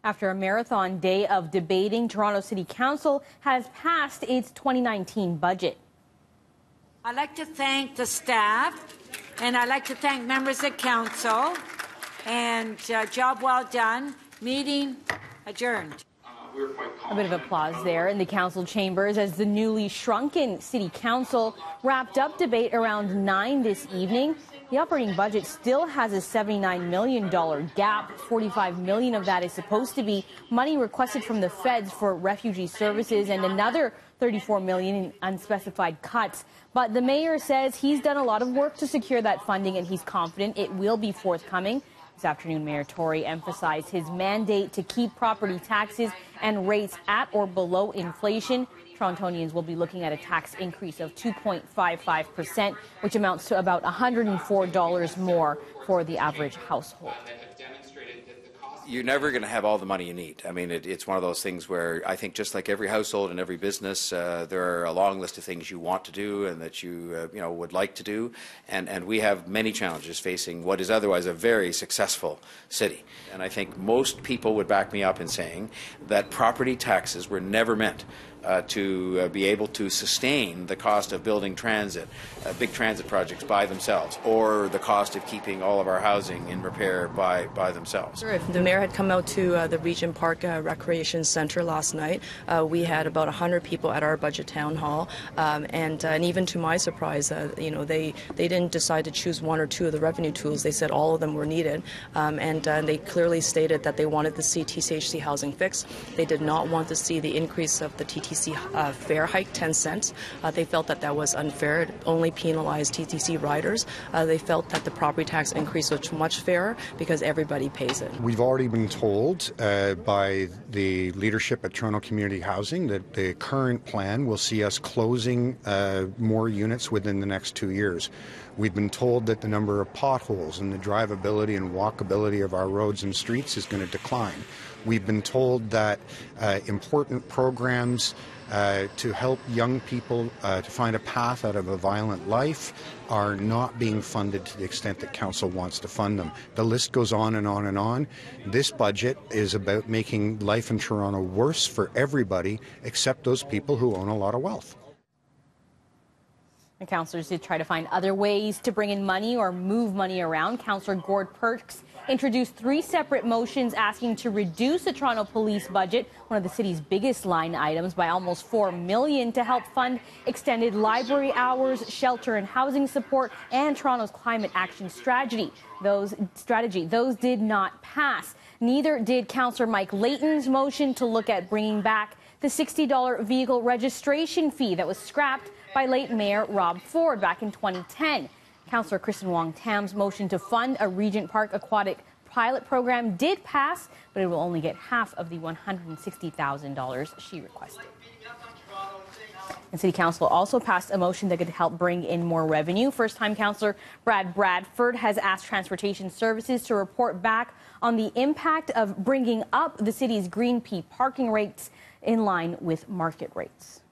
After a marathon day of debating, Toronto City Council has passed its 2019 budget. I'd like to thank the staff, and I'd like to thank members of council, and job well done. Meeting adjourned. A bit of applause there in the council chambers as the newly shrunken City Council wrapped up debate around 9 this evening. The operating budget still has a $79 million gap. $45 million of that is supposed to be money requested from the feds for refugee services and another $34 million in unspecified cuts. But the mayor says he's done a lot of work to secure that funding and he's confident it will be forthcoming. This afternoon, Mayor Tory emphasized his mandate to keep property taxes and rates at or below inflation. Torontonians will be looking at a tax increase of 2.55%, which amounts to about $104 more for the average household. You're never going to have all the money you need. I mean, it's one of those things where I think just like every household and every business, there are a long list of things you want to do and that you would like to do. And we have many challenges facing what is otherwise a very successful city. And I think most people would back me up in saying that property taxes were never meant to be able to sustain the cost of building transit, big transit projects by themselves, or the cost of keeping all of our housing in repair by themselves. If the mayor had come out to the Regent Park Recreation Centre last night, we had about 100 people at our budget town hall, and even to my surprise, they didn't decide to choose one or two of the revenue tools. They said all of them were needed, and they clearly stated that they wanted to see TCHC housing fixed. They did not want to see the increase of the TTC fare hike 10 cents. They felt that that was unfair. It only penalized TTC riders. They felt that the property tax increase was much fairer because everybody pays it. We've already been told by the leadership at Toronto Community Housing that the current plan will see us closing more units within the next 2 years. We've been told that the number of potholes and the drivability and walkability of our roads and streets is going to decline. We've been told that important programs to help young people to find a path out of a violent life are not being funded to the extent that council wants to fund them. The list goes on and on and on. This budget is about making life in Toronto worse for everybody except those people who own a lot of wealth. The councillors did try to find other ways to bring in money or move money around. Councillor Gord Perks introduced 3 separate motions asking to reduce the Toronto police budget, one of the city's biggest line items, by almost $4 million to help fund extended library hours, shelter and housing support, and Toronto's climate action strategy. Those did not pass. Neither did Councillor Mike Layton's motion to look at bringing back the $60 vehicle registration fee that was scrapped by late Mayor Rob Ford back in 2010. Councillor Kristen Wong-Tam's motion to fund a Regent Park aquatic pilot program did pass, but it will only get half of the $160,000 she requested. And City Council also passed a motion that could help bring in more revenue. First-time Councillor Brad Bradford has asked Transportation Services to report back on the impact of bringing up the city's Green P parking rates in line with market rates.